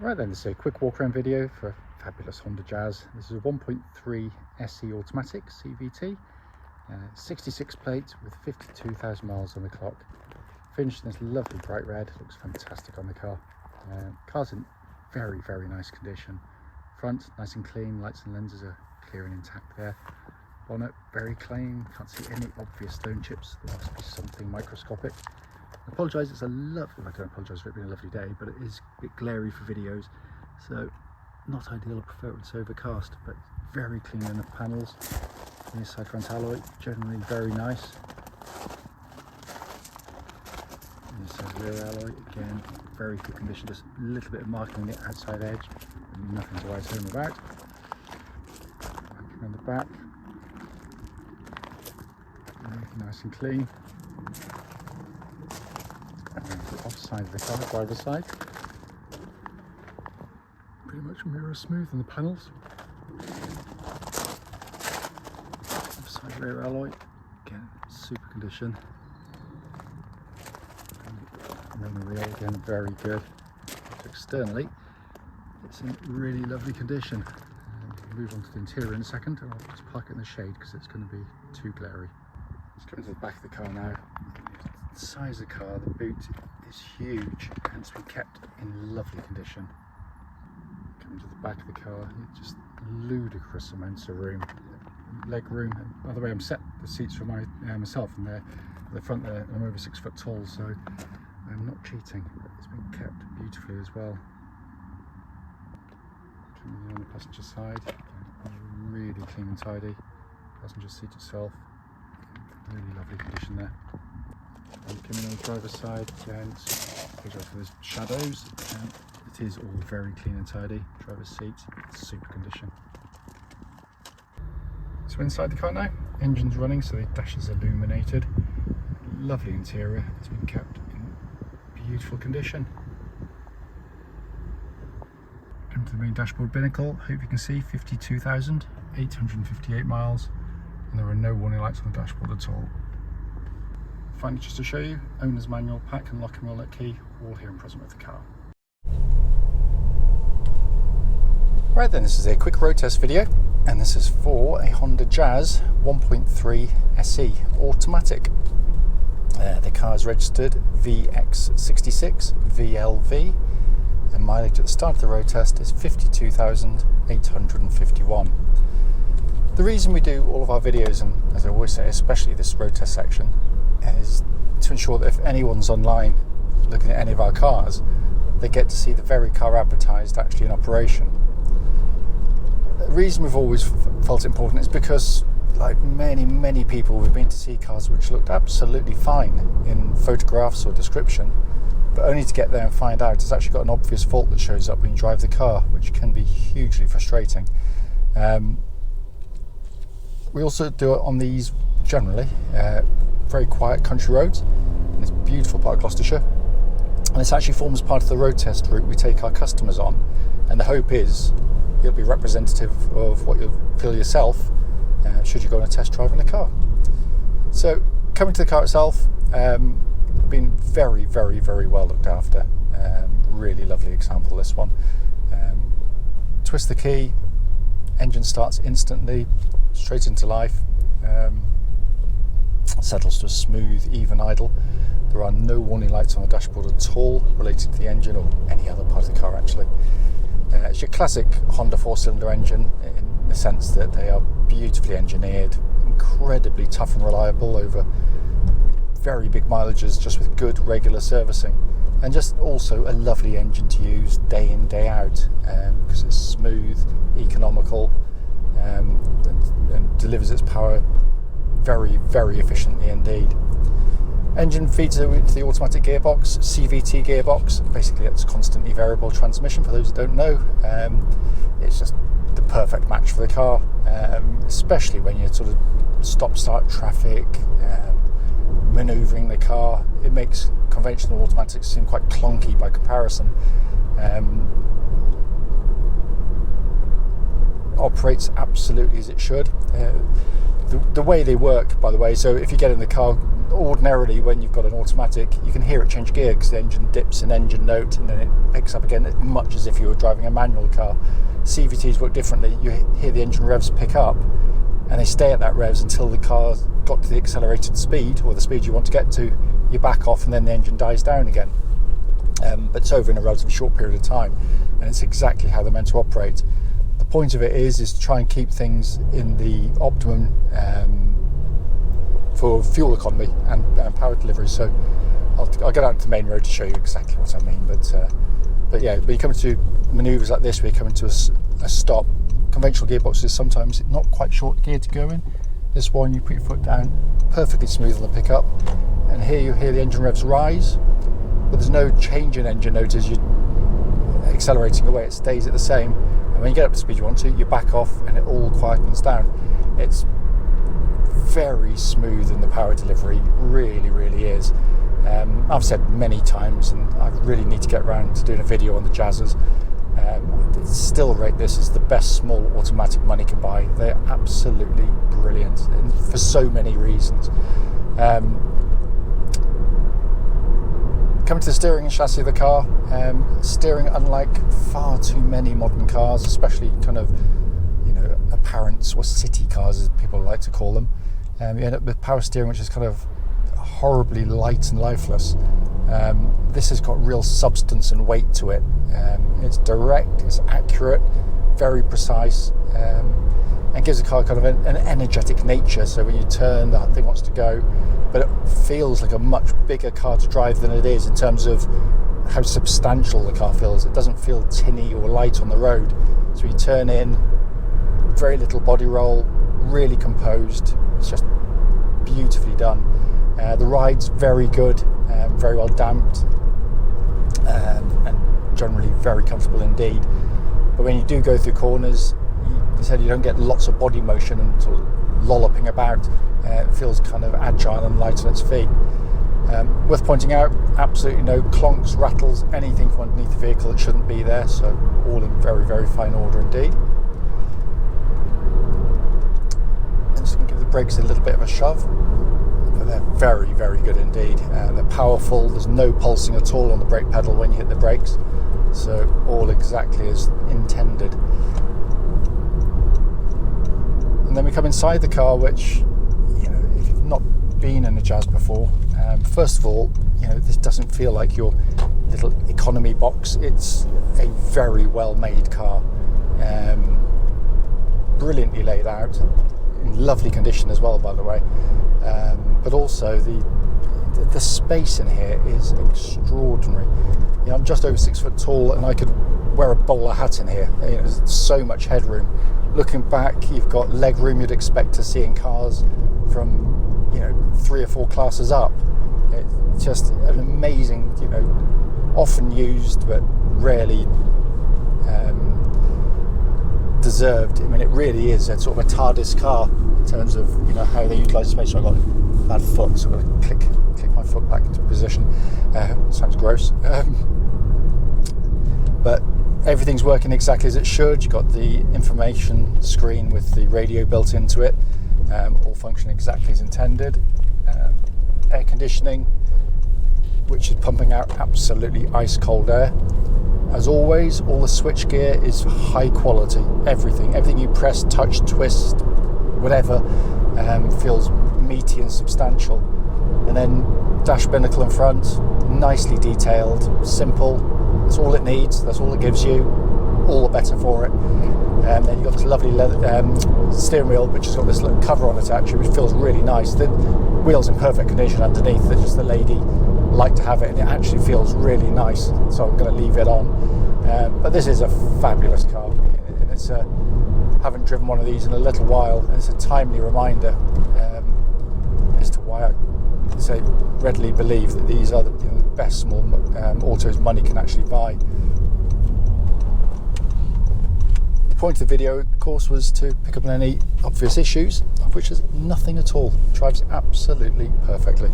Right then, this is a quick walk around video for a fabulous Honda Jazz. This is a 1.3 SE automatic CVT, 66 plate with 52,000 miles on the clock. Finished in this lovely bright red, looks fantastic on the car. Car's in very, very nice condition. Front nice and clean, lights and lenses are clear and intact there. Bonnet very clean, can't see any obvious stone chips. There must be something microscopic. I apologise, it's a lovely, I don't apologise for it being a lovely day, but it is a bit glary for videos, so not ideal. I prefer it's overcast, but very clean in the panels. And this side front alloy, generally very nice. And this side rear alloy, again, very good condition, just a little bit of marking on the outside edge, nothing to write home about. Around the back, nice and clean. And then the offside of the car, driver's side, pretty much mirror smooth on the panels. Offside rear alloy, again super condition. And the rear again very good. Externally, it's in really lovely condition. We'll move on to the interior in a second, and I'll just park it in the shade because it's going to be too glary. Let's go into the back of the car now. The size of the car, the boot is huge and it's been kept in lovely condition. Coming to the back of the car, it's just ludicrous amounts of room, leg room. And by the way, I'm set the seats for myself, and they're at the front there. I'm over 6 foot tall, so I'm not cheating. It's been kept beautifully as well. Coming in on the passenger side, really clean and tidy. Passenger seat itself, really lovely condition there. And coming on the driver's side, again, apologise for the shadows, it is all very clean and tidy. Driver's seat, super condition. So inside the car now, engine's running, so the dash is illuminated. Lovely interior, it's been kept in beautiful condition. Come to the main dashboard binnacle, hope you can see 52,858 miles, and there are no warning lights on the dashboard at all. Finally, just to show you, owner's manual, pack and lock and roll key, all here and present with the car. Right then, this is a quick road test video, and this is for a Honda Jazz 1.3 SE automatic. The car is registered VX66VLV. The mileage at the start of the road test is 52,851. The reason we do all of our videos, and as I always say, especially this road test section, is to ensure that if anyone's online looking at any of our cars, they get to see the very car advertised actually in operation. The reason we've always felt it important is because, like many people, we've been to see cars which looked absolutely fine in photographs or description, but only to get there and find out it's actually got an obvious fault that shows up when you drive the car, which can be hugely frustrating. We also do it on these generally very quiet country roads in this beautiful part of Gloucestershire, and this actually forms part of the road test route we take our customers on, and the hope is it'll be representative of what you'll feel yourself should you go on a test drive in the car. So coming to the car itself, been very well looked after. Really lovely example, this one. Twist the key, engine starts instantly, straight into life. Settles to a smooth, even idle. There are no warning lights on the dashboard at all related to the engine or any other part of the car actually. It's your classic Honda 4-cylinder engine in the sense that they are beautifully engineered, incredibly tough and reliable over very big mileages, just with good regular servicing, and just also a lovely engine to use day in, day out, because it's smooth, economical, and delivers its power very efficiently indeed. Engine feeds into the automatic gearbox, CVT gearbox. Basically, it's constantly variable transmission. For those who don't know, it's just the perfect match for the car, especially when you sort of stop-start traffic, manoeuvring the car. It makes conventional automatics seem quite clunky by comparison. Operates absolutely as it should. The way they work, by the way, so if you get in the car, ordinarily when you've got an automatic, you can hear it change gear because the engine dips in engine note and then it picks up again, much as if you were driving a manual car. CVTs work differently. You hear the engine revs pick up and they stay at that revs until the car's got to the accelerated speed or the speed you want to get to. You back off and then the engine dies down again. But it's over in a relatively short period of time, and it's exactly how they're meant to operate. The point of it is to try and keep things in the optimum for fuel economy and power delivery. So I'll get out to the main road to show you exactly what I mean. But yeah, when you come to manoeuvres like this, where you come into a stop, conventional gearboxes sometimes not quite short gear to go in. This one, you put your foot down, perfectly smooth on the pickup, and here you hear the engine revs rise, but there's no change in engine note as you're accelerating away. It stays at the same, and when you get up to speed you want to, you back off and it all quietens down. It's very smooth in the power delivery, really, really is. I've said many times, and I really need to get around to doing a video on the Jazzers. Still rate this as the best small automatic money can buy. They're absolutely brilliant for so many reasons. Coming to the steering and chassis of the car, steering unlike far too many modern cars, especially kind of, apparent or city cars as people like to call them. You end up with power steering which is kind of horribly light and lifeless. This has got real substance and weight to it. It's direct, it's accurate, very precise, and gives the car kind of an energetic nature. So when you turn, the thing wants to go, but it feels like a much bigger car to drive than it is in terms of how substantial the car feels. It doesn't feel tinny or light on the road. So you turn in, very little body roll, really composed. It's just beautifully done. The ride's very good, very well damped, and generally very comfortable indeed. But when you do go through corners, you said you don't get lots of body motion and sort of lolloping about. It feels kind of agile and light on its feet. Worth pointing out, absolutely no clonks, rattles, anything from underneath the vehicle that shouldn't be there, so all in very, very fine order indeed. I'm just going to give the brakes a little bit of a shove. They're very, very good indeed. They're powerful. There's no pulsing at all on the brake pedal when you hit the brakes, so all exactly as intended. And then we come inside the car, which, if you've not been in a Jazz before, first of all, this doesn't feel like your little economy box. It's a very well made car, brilliantly laid out, in lovely condition as well, by the way. But also the space in here is extraordinary. I'm just over 6 foot tall, and I could wear a bowler hat in here. There's so much headroom. Looking back, you've got leg room you'd expect to see in cars from 3 or 4 classes up. It's just an amazing, often used but rarely deserved. I mean, it really is a sort of a TARDIS car in terms of how they utilise space. So I've got a bad foot, so I'm going to click my foot back into position. Sounds gross, but everything's working exactly as it should. You've got the information screen with the radio built into it, all functioning exactly as intended. Air conditioning, which is pumping out absolutely ice cold air. As always, all the switch gear is high quality. Everything you press, touch, twist, whatever, feels meaty and substantial. And then dash binnacle in front, nicely detailed, simple. That's all it needs. That's all it gives you. All the better for it. And then you've got this lovely leather steering wheel, which has got this little cover on it actually, which feels really nice. The wheel's in perfect condition underneath. They're just the lady like to have it, and it actually feels really nice. So I'm going to leave it on. But this is a fabulous car, and it's haven't driven one of these in a little while, and it's a timely reminder as to why I say readily believe that these are the best small autos money can actually buy. The point of the video, of course, was to pick up on any obvious issues, of which there's nothing at all. It drives absolutely perfectly.